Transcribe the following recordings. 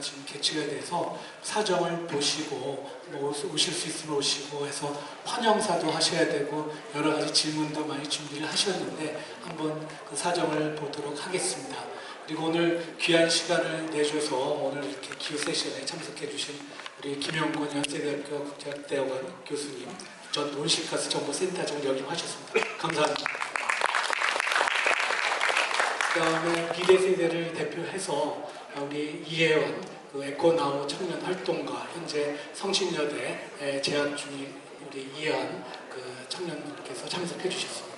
지금 개최가 돼서 사정을 보시고 뭐 오실 수 있으면 오시고 해서 환영사도 하셔야 되고 여러 가지 질문도 많이 준비를 하셨는데 한번 그 사정을 보도록 하겠습니다. 그리고 오늘 귀한 시간을 내줘서 오늘 이렇게 기후 세션에 참석해 주신 우리 김영권 연세대학교 국제대학원 교수님, 전 온실가스 정보센터장을 역임하셨습니다. 감사합니다. 그 다음에 미래 세대를 대표해서 우리 이혜원 그 에코나우 청년 활동가 현재 성신여대에 재학 중인 우리 이혜원 그 청년분께서 참석해 주셨습니다.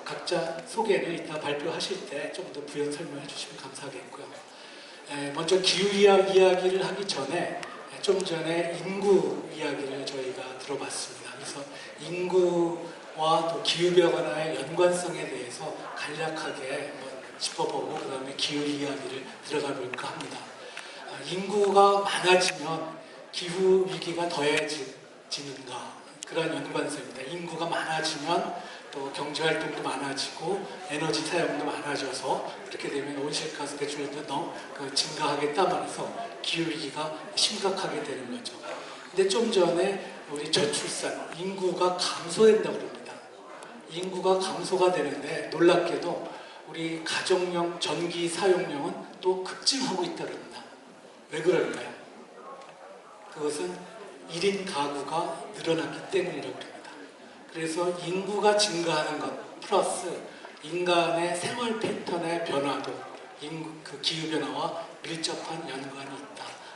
각자 소개는 이따 발표하실 때 좀 더 부연 설명해 주시면 감사하겠고요. 먼저 기후 이야기를 하기 전에 좀 전에 인구 이야기를 저희가 들어봤습니다. 그래서 인구와 또 기후변화의 연관성에 대해서 간략하게 짚어보고 그 다음에 기후 이야기를 들어가 볼까 합니다. 인구가 많아지면 기후 위기가 더해지는가 그런 연관성입니다. 인구가 많아지면 또 경제활동도 많아지고 에너지 사용도 많아져서 그렇게 되면 온실가스 배출량도 증가하겠다 말해서 기후위기가 심각하게 되는 거죠. 근데 좀 전에 우리 저출산, 인구가 감소된다고 그럽니다. 인구가 감소가 되는데 놀랍게도 우리 가정용 전기 사용량은 또 급증하고 있다고 합니다. 왜 그럴까요? 그것은 1인 가구가 늘어났기 때문이라고 합니다. 그래서 인구가 증가하는 것 플러스 인간의 생활 패턴의 변화도 그 기후변화와 밀접한 연관이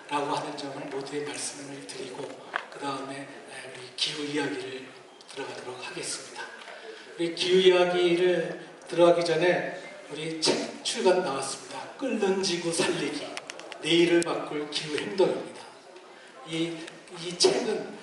있다라고 하는 점을 모두에 말씀을 드리고 그 다음에 우리 기후 이야기를 들어가도록 하겠습니다. 우리 기후 이야기를 들어가기 전에 우리 책 출간 나왔습니다. 끓는 지구 살리기, 내일을 바꿀 기후 행동입니다. 이 책은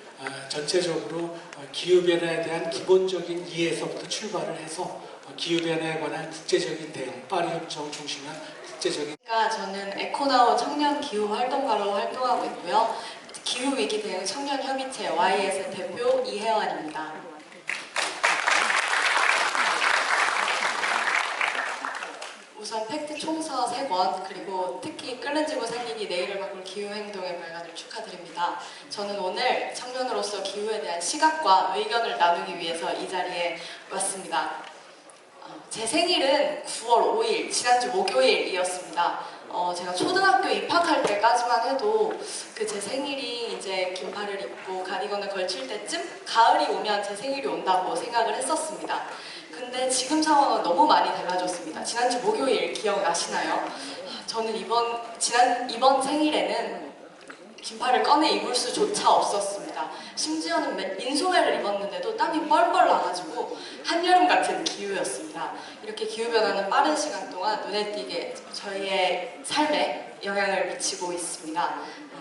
전체적으로 기후변화에 대한 기본적인 이해에서부터 출발을 해서 기후변화에 관한 국제적인 대응, 파리협정 중심한 국제적인 저는 에코나우 청년 기후 활동가로 활동하고 있고요. 기후위기 대응 청년협의체 YSL 대표 이혜원입니다. 우선 팩트 총서 3권 그리고 특히 끓는 지구 살리기 내일을 바꿀 기후행동의 발간을 축하드립니다. 저는 오늘 청년으로서 기후에 대한 시각과 의견을 나누기 위해서 이 자리에 왔습니다. 제 생일은 9월 5일 지난주 목요일이었습니다. 제가 초등학교 입학할 때까지만 해도 그 제 생일이 이제 긴팔을 입고 가디건을 걸칠 때쯤 가을이 오면 제 생일이 온다고 생각을 했었습니다. 근데 지금 상황은 너무 많이 달라졌습니다. 지난주 목요일 기억나시나요? 저는 이번 생일에는 긴팔을 꺼내 입을 수조차 없었습니다. 심지어는 민소매를 입었는데도 땀이 뻘뻘 나가지고 한여름 같은 기후였습니다. 이렇게 기후변화는 빠른 시간 동안 눈에 띄게 저희의 삶에 영향을 미치고 있습니다.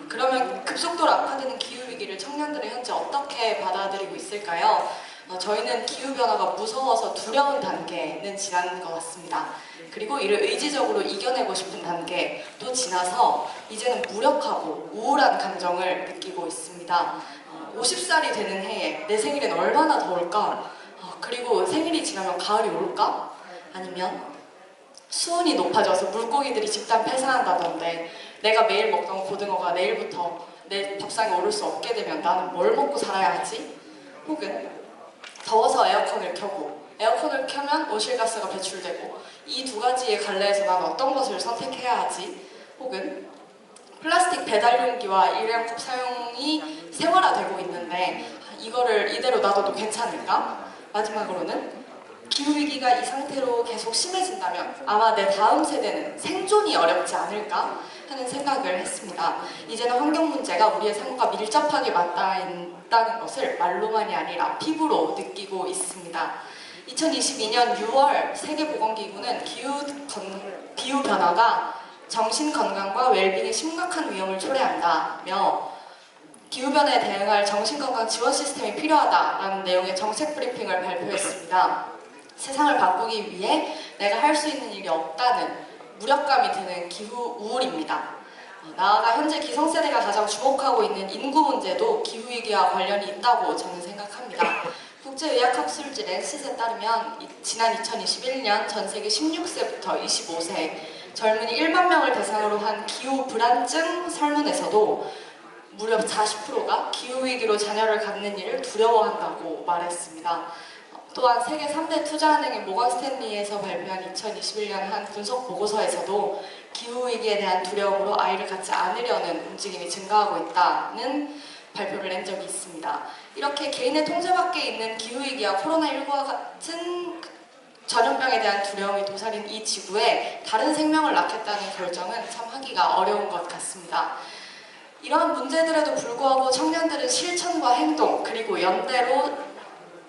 그러면 급속도로 악화되는 기후위기를 청년들은 현재 어떻게 받아들이고 있을까요? 저희는 기후변화가 무서워서 두려운 단계는 지난 것 같습니다. 그리고 이를 의지적으로 이겨내고 싶은 단계도 지나서 이제는 무력하고 우울한 감정을 느끼고 있습니다. 50살이 되는 해에 내 생일은 얼마나 더울까? 그리고 생일이 지나면 가을이 올까? 아니면 수온이 높아져서 물고기들이 집단 폐사한다던데 내가 매일 먹던 고등어가 내일부터 내 밥상에 오를 수 없게 되면 나는 뭘 먹고 살아야 하지? 혹은 더워서 에어컨을 켜고 에어컨을 켜면 온실가스가 배출되고 이 두 가지의 갈래에서 난 어떤 것을 선택해야 하지? 혹은 플라스틱 배달용기와 일회용컵 사용이 생활화되고 있는데 이거를 이대로 놔둬도 괜찮을까? 마지막으로는 기후위기가 이 상태로 계속 심해진다면 아마 내 다음 세대는 생존이 어렵지 않을까 하는 생각을 했습니다. 이제는 환경 문제가 우리의 삶과 밀접하게 맞닿아 있다는 것을 말로만이 아니라 피부로 느끼고 있습니다. 2022년 6월 세계보건기구는 기후변화가 정신건강과 웰빙에 심각한 위험을 초래한다며 기후변화에 대응할 정신건강 지원 시스템이 필요하다라는 내용의 정책 브리핑을 발표했습니다. 세상을 바꾸기 위해 내가 할 수 있는 일이 없다는 무력감이 드는 기후 우울입니다. 나아가 현재 기성세대가 가장 주목하고 있는 인구 문제도 기후위기와 관련이 있다고 저는 생각합니다. 국제의학학술지 랜셋에 따르면 지난 2021년 전 세계 16세부터 25세 젊은이 1만 명을 대상으로 한 기후 불안증 설문에서도 무려 40%가 기후위기로 자녀를 갖는 일을 두려워한다고 말했습니다. 또한 세계 3대 투자은행인 모건 스탠리에서 발표한 2021년 한 분석 보고서에서도 기후위기에 대한 두려움으로 아이를 갖지 않으려는 움직임이 증가하고 있다는 발표를 낸 적이 있습니다. 이렇게 개인의 통제 밖에 있는 기후위기와 코로나19와 같은 전염병에 대한 두려움이 도사린 이 지구에 다른 생명을 낳겠다는 결정은 참 하기가 어려운 것 같습니다. 이러한 문제들에도 불구하고 청년들은 실천과 행동 그리고 연대로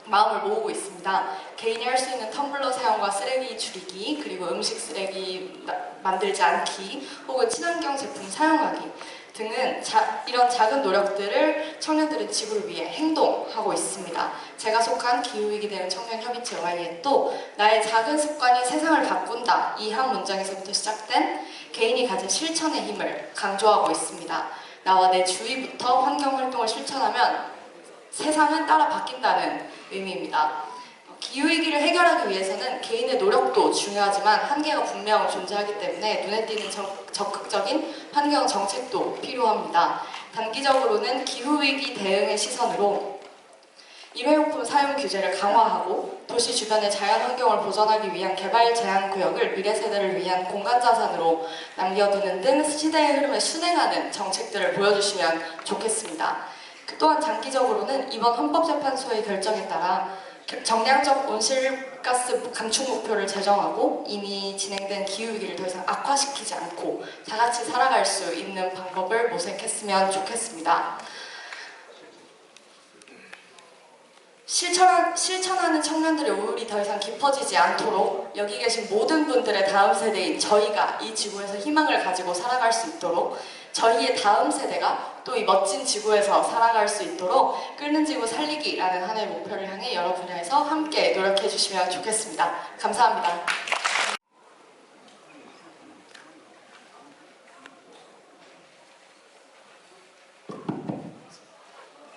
마음을 모으고 있습니다. 개인이 할 수 있는 텀블러 사용과 쓰레기 줄이기, 그리고 음식 쓰레기 만들지 않기, 혹은 친환경 제품 사용하기 등은 이런 작은 노력들을 청년들은 지구를 위해 행동하고 있습니다. 제가 속한 기후위기 대응 청년협의체 YE도 나의 작은 습관이 세상을 바꾼다 이 한 문장에서부터 시작된 개인이 가진 실천의 힘을 강조하고 있습니다. 나와 내 주위부터 환경활동을 실천하면 세상은 따라 바뀐다는 의미입니다. 기후위기를 해결하기 위해서는 개인의 노력도 중요하지만 한계가 분명 존재하기 때문에 눈에 띄는 적극적인 환경 정책도 필요합니다. 단기적으로는 기후위기 대응의 시선으로 일회용품 사용 규제를 강화하고 도시 주변의 자연환경을 보존하기 위한 개발 제한 구역을 미래 세대를 위한 공간자산으로 남겨두는 등 시대의 흐름에 순행하는 정책들을 보여주시면 좋겠습니다. 또한 장기적으로는 이번 헌법재판소의 결정에 따라 정량적 온실가스 감축 목표를 제정하고 이미 진행된 기후위기를 더 이상 악화시키지 않고 다 같이 살아갈 수 있는 방법을 모색했으면 좋겠습니다. 실천하는 청년들의 우울이 더 이상 깊어지지 않도록 여기 계신 모든 분들의 다음 세대인 저희가 이 지구에서 희망을 가지고 살아갈 수 있도록 저희의 다음 세대가 또 이 멋진 지구에서 살아갈 수 있도록 끓는 지구 살리기라는 하나의 목표를 향해 여러 분야에서 함께 노력해 주시면 좋겠습니다. 감사합니다.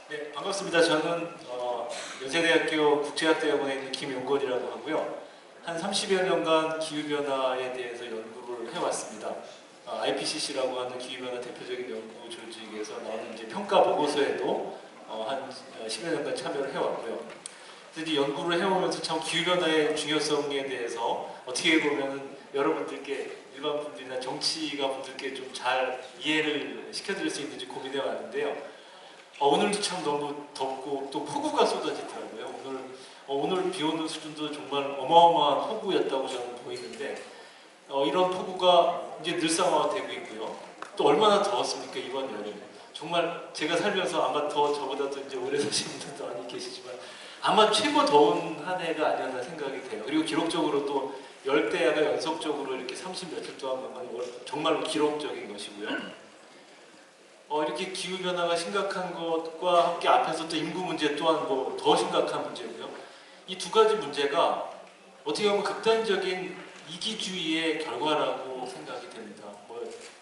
네, 반갑습니다. 저는 연세대학교 국제학대학원에 있는 김용건이라고 하고요. 한 30여 년간 기후변화에 대해서 연구를 해왔습니다. IPCC라고 하는 기후변화 대표적인 연구 조직에서 나오는 이제 평가 보고서에도 한 10여 년간 참여를 해왔고요. 그래서 이제 연구를 해오면서 참 기후변화의 중요성에 대해서 어떻게 보면 여러분들께 일반 분들이나 정치가 분들께 좀 잘 이해를 시켜드릴 수 있는지 고민해 왔는데요. 오늘도 참 너무 덥고 또 폭우가 쏟아지더라고요. 오늘 비 오는 수준도 정말 어마어마한 폭우였다고 저는 보이는데 이런 폭우가 이제 늘상화되고 있고요. 또 얼마나 더웠습니까 이번 여름. 정말 제가 살면서 아마 저보다도 이제 오래 사신 분들도 많이 계시지만 아마 최고 더운 한 해가 아니었나 생각이 돼요. 그리고 기록적으로 또 열대야가 연속적으로 이렇게 30 며칠 동안 정말로 기록적인 것이고요. 이렇게 기후변화가 심각한 것과 함께 앞에서 또 인구 문제 또한 뭐 더 심각한 문제고요. 이 두 가지 문제가 어떻게 보면 극단적인 이기주의의 결과라고 생각이 됩니다.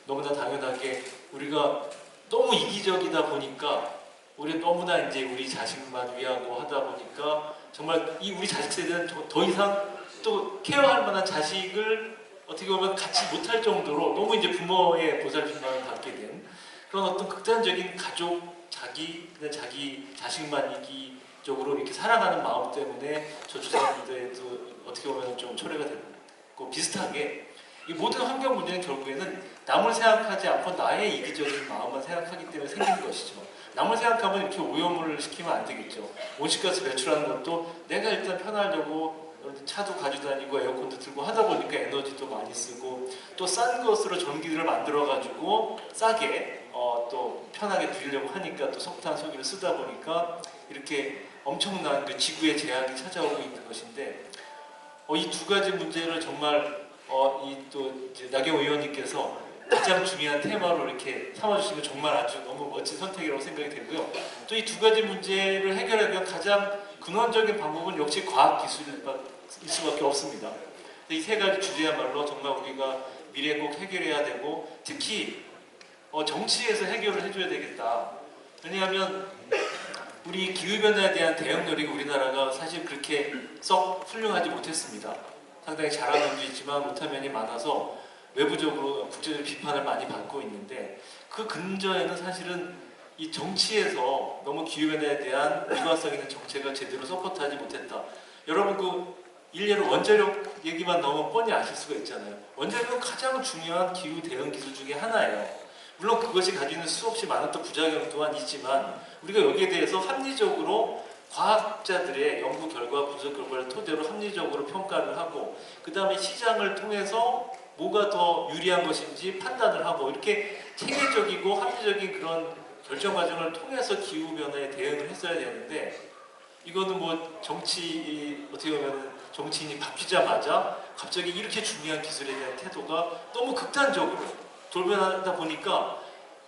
너무나 당연하게 우리가 너무 이기적이다 보니까 우리 너무나 이제 우리 자식만 위하고 하다 보니까 정말 이 우리 자식 세대는 더 이상 또 케어할 만한 자식을 어떻게 보면 갖지 못할 정도로 너무 이제 부모의 보살핌만을 받게 된 그런 어떤 극단적인 가족, 자기 자식만 이기적으로 이렇게 사랑하는 마음 때문에 저출산부대도 어떻게 보면 좀 초래가 됐고 비슷하게 이 모든 환경 문제는 결국에는 남을 생각하지 않고 나의 이기적인 마음만 생각하기 때문에 생기는 것이죠. 남을 생각하면 이렇게 오염을 시키면 안 되겠죠. 온실가스 배출하는 것도 내가 일단 편하려고 차도 가지고 다니고 에어컨도 들고 하다 보니까 에너지도 많이 쓰고 또 싼 것으로 전기를 만들어 가지고 싸게 또 편하게 누리려고 하니까 또 석탄, 석유를 쓰다 보니까 이렇게 엄청난 그 지구의 제약이 찾아오고 있는 것인데 이 두 가지 문제를 정말 나경원 의원님께서 가장 중요한 테마로 이렇게 삼아주시면 정말 아주 너무 멋진 선택이라고 생각이 되고요. 또 이 두 가지 문제를 해결하기 위한 가장 근원적인 방법은 역시 과학기술일 수밖에 없습니다. 이 세 가지 주제야말로 정말 우리가 미래에 꼭 해결해야 되고 특히 정치에서 해결을 해줘야 되겠다. 왜냐하면 우리 기후변화에 대한 대응력이 우리나라가 사실 그렇게 썩 훌륭하지 못했습니다. 상당히 잘하는 면도 있지만 못한 면이 많아서 외부적으로 국제적 비판을 많이 받고 있는데, 그 근저에는 사실은 이 정치에서 너무 기후변화에 대한 일관성 있는 정책을 제대로 서포트하지 못했다. 여러분 그 일례로 원자력 얘기만 너무 뻔히 아실 수가 있잖아요. 원자력은 가장 중요한 기후 대응 기술 중에 하나예요. 물론 그것이 가지고 있는 수없이 많은 또 부작용 또한 있지만, 우리가 여기에 대해서 합리적으로 과학자들의 연구 결과, 분석 결과를 토대로 합리적으로 평가를 하고, 그 다음에 시장을 통해서 뭐가 더 유리한 것인지 판단을 하고, 이렇게 체계적이고 합리적인 그런 결정 과정을 통해서 기후변화에 대응을 했어야 되는데, 이거는 뭐 정치, 어떻게 보면 정치인이 바뀌자마자 갑자기 이렇게 중요한 기술에 대한 태도가 너무 극단적으로 돌변하다 보니까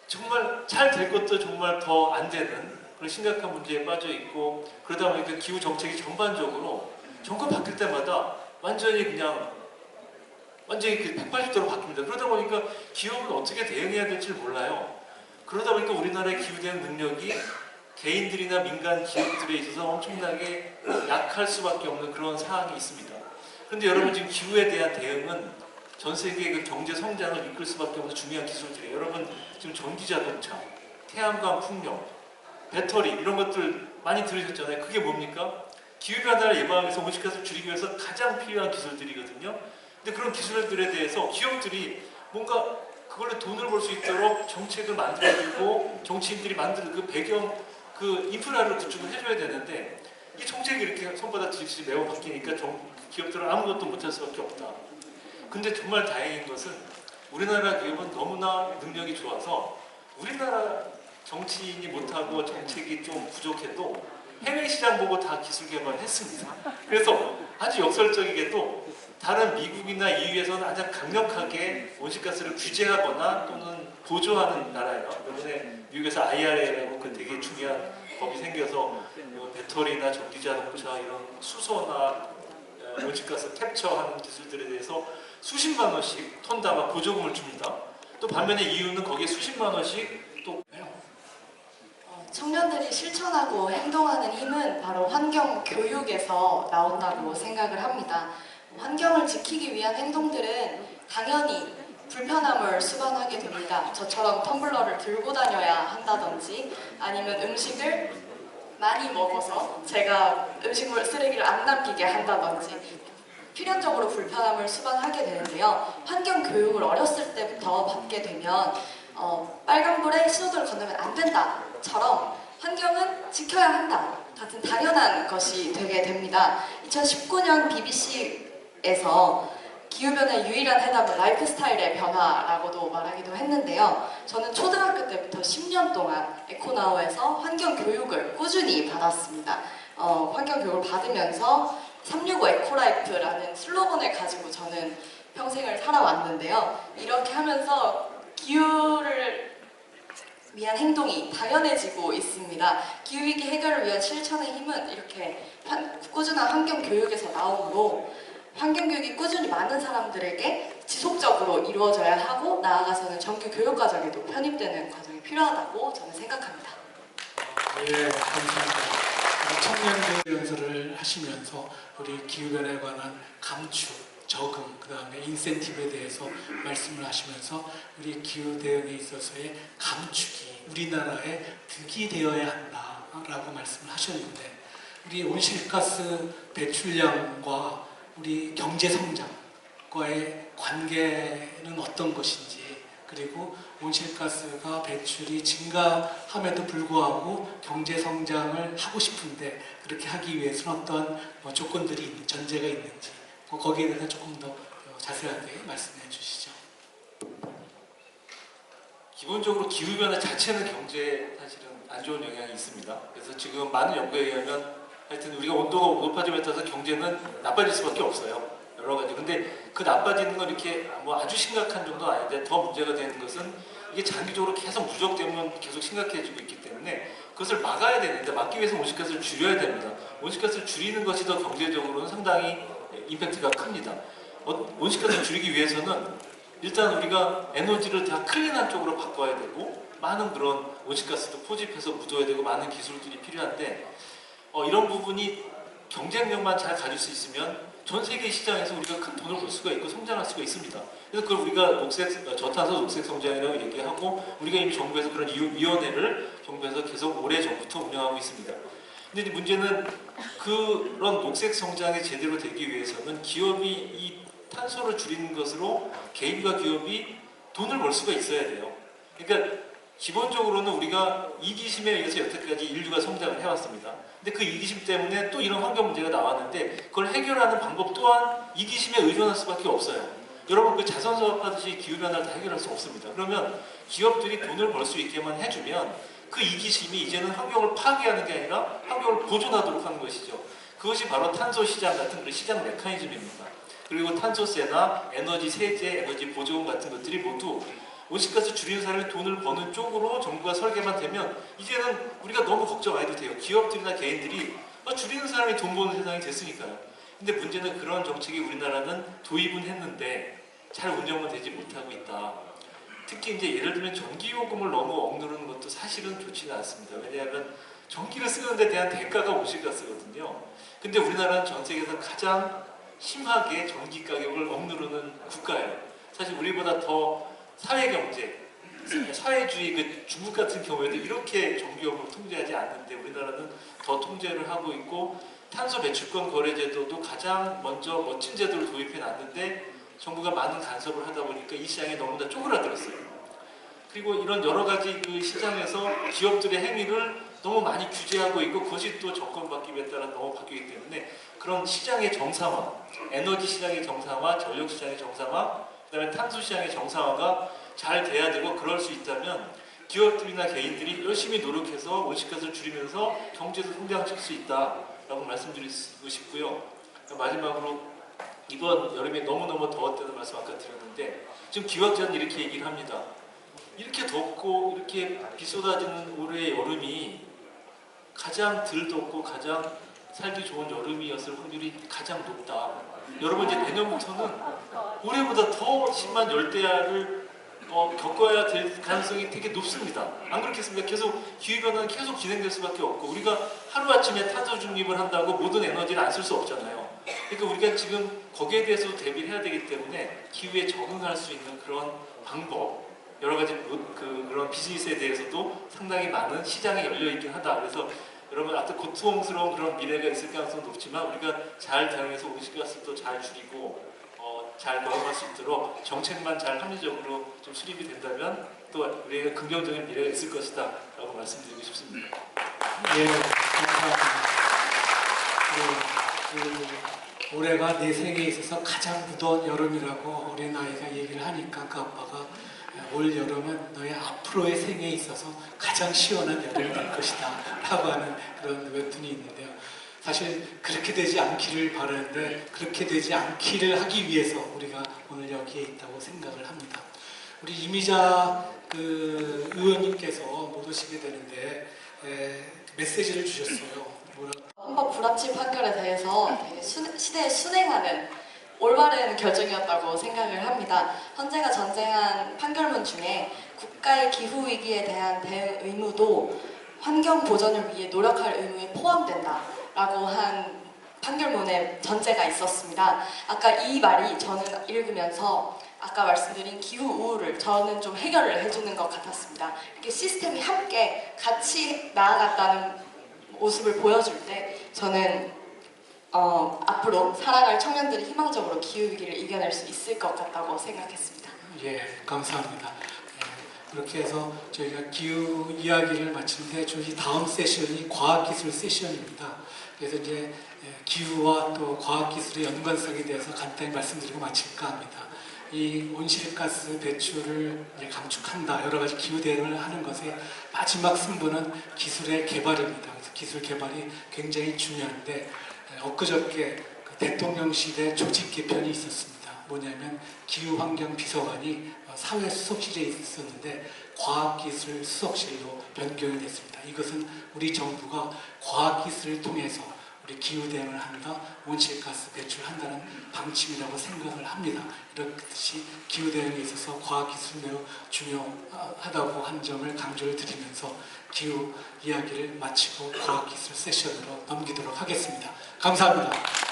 정말 잘 될 것도 정말 더 안 되는 그런 심각한 문제에 빠져 있고, 그러다 보니까 기후 정책이 전반적으로 정권 바뀔 때마다 완전히 그 180도로 바뀝니다. 그러다 보니까 기후는 어떻게 대응해야 될지 몰라요. 그러다 보니까 우리나라의 기후 대응 능력이 개인들이나 민간 기업들에 있어서 엄청나게 약할 수밖에 없는 그런 상황이 있습니다. 그런데 여러분, 지금 기후에 대한 대응은 전 세계의 그 경제 성장을 이끌 수밖에 없는 중요한 기술들이에요. 여러분 지금 전기자동차, 태양광 풍력, 배터리 이런 것들 많이 들으셨잖아요. 그게 뭡니까? 기후변화를 예방하기 위해서, 온실가스를 줄이기 위해서 가장 필요한 기술들이거든요. 근데 그런 기술들에 대해서 기업들이 뭔가 그걸로 돈을 벌 수 있도록 정책을 만들어주고 정치인들이 만드는 그 배경, 그 인프라를 구축을 해줘야 되는데, 이 정책이 이렇게 손바닥 뒤집듯이 매우 바뀌니까 기업들은 아무것도 못할 수밖에 없다. 근데 정말 다행인 것은 우리나라 기업은 너무나 능력이 좋아서 우리나라 정치인이 못하고 정책이 좀 부족해도 해외 시장 보고 다 기술 개발을 했습니다. 그래서 아주 역설적이게도 다른 미국이나 EU에서는 아주 강력하게 온실가스를 규제하거나 또는 보조하는 나라예요. 이번에 미국에서 IRA라고 그 되게 중요한 법이 생겨서 배터리나 전기자동차 이런 수소나 온실가스 캡처하는 기술들에 대해서 수십만 원씩 톤당 보조금을 줍니다. 또 반면에 EU는 거기에 수십만 원씩 또 청년들이 실천하고 행동하는 힘은 바로 환경 교육에서 나온다고 생각을 합니다. 환경을 지키기 위한 행동들은 당연히 불편함을 수반하게 됩니다. 저처럼 텀블러를 들고 다녀야 한다든지, 아니면 음식을 많이 먹어서 제가 음식물 쓰레기를 안 남기게 한다든지 필연적으로 불편함을 수반하게 되는데요. 환경 교육을 어렸을 때부터 받게 되면 빨간불에 신호등을 건너면 안 된다처럼 환경은 지켜야 한다 같은 당연한 것이 되게 됩니다. 2019년 BBC에서 기후변화의 유일한 해답은 라이프 스타일의 변화라고도 말하기도 했는데요. 저는 초등학교 때부터 10년 동안 에코나우에서 환경 교육을 꾸준히 받았습니다. 환경 교육을 받으면서 365 에코라이프라는 슬로건을 가지고 저는 평생을 살아왔는데요. 이렇게 하면서 기후를 위한 행동이 당연해지고 있습니다. 기후위기 해결을 위한 실천의 힘은 이렇게 꾸준한 환경 교육에서 나오므로 환경 교육이 꾸준히 많은 사람들에게 지속적으로 이루어져야 하고, 나아가서는 정규 교육 과정에도 편입되는 과정이 필요하다고 저는 생각합니다. 예, 감사합니다. 청년들 연설을 하시면서 우리 기후변화에 관한 감축, 저금, 그 다음에 인센티브에 대해서 말씀을 하시면서 우리 기후 대응에 있어서의 감축이 우리나라의 득이 되어야 한다라고 말씀을 하셨는데, 우리 온실가스 배출량과 우리 경제 성장과의 관계는 어떤 것인지, 그리고 온실가스가 배출이 증가함에도 불구하고 경제 성장을 하고 싶은데 그렇게 하기 위해서는 어떤 조건들이 전제가 있는지, 거기에 대해서 조금 더 자세하게 말씀해 주시죠. 기본적으로 기후변화 자체는 경제에 사실은 안 좋은 영향이 있습니다. 그래서 지금 많은 연구에 의하면 하여튼 우리가 온도가 높아짐에 따라서 경제는 나빠질 수밖에 없어요. 여러 가지. 근데 그 나빠지는 건 이렇게 뭐 아주 심각한 정도는 아닌데, 더 문제가 되는 것은 이게 장기적으로 계속 누적되면 계속 심각해지고 있기 때문에 그것을 막아야 되는데, 막기 위해서 온실가스를 줄여야 됩니다. 온실가스를 줄이는 것이 더 경제적으로는 상당히 임팩트가 큽니다. 온실가스를 줄이기 위해서는 일단 우리가 에너지를 다 클린한 쪽으로 바꿔야 되고, 많은 그런 온실가스도 포집해서 묻어야 되고 많은 기술들이 필요한데 이런 부분이 경쟁력만 잘 가질 수 있으면 전 세계 시장에서 우리가 큰 돈을 벌 수가 있고 성장할 수가 있습니다. 그래서 그걸 우리가 저탄소 녹색 성장이라고 얘기하고 우리가 이미 정부에서 그런 위원회를 정부에서 계속 오래전부터 운영하고 있습니다. 근데 이제 문제는 그런 녹색 성장이 제대로 되기 위해서는 기업이 이 탄소를 줄이는 것으로 개인과 기업이 돈을 벌 수가 있어야 돼요. 그러니까 기본적으로는 우리가 이기심에 의해서 여태까지 인류가 성장을 해왔습니다. 근데 그 이기심 때문에 또 이런 환경 문제가 나왔는데 그걸 해결하는 방법 또한 이기심에 의존할 수밖에 없어요. 여러분 그 자선사업 하듯이 기후변화를 다 해결할 수 없습니다. 그러면 기업들이 돈을 벌 수 있게만 해주면 그 이기심이 이제는 환경을 파괴하는 게 아니라 환경을 보존하도록 하는 것이죠. 그것이 바로 탄소 시장 같은 그런 시장 메커니즘입니다. 그리고 탄소세나 에너지 세제, 에너지 보조금 같은 것들이 모두 온실가스 줄이는 사람이 돈을 버는 쪽으로 정부가 설계만 되면 이제는 우리가 너무 걱정 안 해도 돼요. 기업들이나 개인들이 줄이는 사람이 돈 버는 세상이 됐으니까요. 근데 문제는 그런 정책이 우리나라는 도입은 했는데 잘 운영은 되지 못하고 있다. 특히 이제 예를 들면 전기요금을 너무 억누르는 것도 사실은 좋지는 않습니다. 왜냐하면 전기를 쓰는 데 대한 대가가 온실가스거든요. 근데 우리나라는 전 세계에서 가장 심하게 전기 가격을 억누르는 국가예요. 사실 우리보다 더 사회경제, 사회주의 그 중국 같은 경우에도 이렇게 전기요금을 통제하지 않는데 우리나라는 더 통제를 하고 있고 탄소 배출권 거래 제도도 가장 먼저 멋진 제도를 도입해 놨는데 정부가 많은 간섭을 하다 보니까 이 시장이 너무나 쪼그라들었어요. 그리고 이런 여러 가지 그 시장에서 기업들의 행위를 너무 많이 규제하고 있고 그것이 또 정권 바뀜에 따라 너무 바뀌기 때문에 그런 시장의 정상화, 에너지 시장의 정상화, 전력 시장의 정상화, 그다음에 탄소 시장의 정상화가 잘 돼야 되고 그럴 수 있다면 기업들이나 개인들이 열심히 노력해서 온실가스를 줄이면서 경제도 성장시킬 수 있다라고 말씀드리고 싶고요. 마지막으로 이번 여름에 너무너무 더웠다는 말씀 아까 드렸는데 지금 기후학자는 이렇게 얘기를 합니다. 이렇게 덥고 이렇게 비 쏟아지는 올해의 여름이 가장 덜 덥고 가장 살기 좋은 여름이었을 확률이 가장 높다. 여러분 이제 내년부터는 올해보다 더 심한 열대야를 겪어야 될 가능성이 되게 높습니다. 안 그렇겠습니까? 계속 기후변화는 계속 진행될 수밖에 없고 우리가 하루아침에 탄소 중립을 한다고 모든 에너지를 안 쓸 수 없잖아요. 그러니까 우리가 지금 거기에 대해서도 대비를 해야 되기 때문에 기후에 적응할 수 있는 그런 방법 여러 가지 그런 비즈니스에 대해서도 상당히 많은 시장이 열려있긴 하다. 그래서 여러분 아주 고통스러운 그런 미래가 있을 가능성은 높지만 우리가 잘 대응해서 온실가스도 잘 줄이고 잘 넘어갈 수 있도록 정책만 잘 합리적으로 좀 수립이 된다면 또 우리가 긍정적인 미래가 있을 것이다 라고 말씀드리고 싶습니다. 예, 감사합니다. 올해가 내 생에 있어서 가장 무더운 여름이라고 어린 아이가 얘기를 하니까 그 아빠가 올 여름은 너의 앞으로의 생에 있어서 가장 시원한 여름이 될 것이다 라고 하는 그런 웹툰이 있는데요. 사실 그렇게 되지 않기를 바라는데 그렇게 되지 않기를 하기 위해서 우리가 오늘 여기에 있다고 생각을 합니다. 우리 이미자 의원님께서 못 오시게 되는데 메시지를 주셨어요. 헌법 불합치 판결에 대해서 되게 시대에 순행하는 올바른 결정이었다고 생각을 합니다. 헌재가 전쟁한 판결문 중에 국가의 기후 위기에 대한 대응 의무도 환경 보전을 위해 노력할 의무에 포함된다라고 한 판결문에 전제가 있었습니다. 아까 이 말이 저는 읽으면서 아까 말씀드린 기후 우울을 저는 좀 해결을 해주는 것 같았습니다. 이렇게 시스템이 함께 같이 나아갔다는 모습을 보여줄 때 저는 앞으로 살아갈 청년들이 희망적으로 기후위기를 이겨낼 수 있을 것 같다고 생각했습니다. 예, 감사합니다. 그렇게 해서 저희가 기후 이야기를 마치는데 저희 다음 세션이 과학기술 세션입니다. 그래서 이제 기후와 또 과학기술의 연관성에 대해서 간단히 말씀드리고 마칠까 합니다. 이 온실가스 배출을 이제 감축한다, 여러 가지 기후 대응을 하는 것의 마지막 승부는 기술의 개발입니다. 그래서 기술 개발이 굉장히 중요한데 엊그저께 대통령실의 조직 개편이 있었습니다. 뭐냐면 기후환경비서관이 사회수석실에 있었는데 과학기술 수석실로 변경이 됐습니다. 이것은 우리 정부가 과학기술을 통해서 우리 기후 대응을 한다, 온실가스 배출한다는 방침이라고 생각을 합니다. 이렇듯이 기후 대응에 있어서 과학기술 매우 중요하다고 한 점을 강조를 드리면서 기후 이야기를 마치고 과학기술 세션으로 넘기도록 하겠습니다. 감사합니다.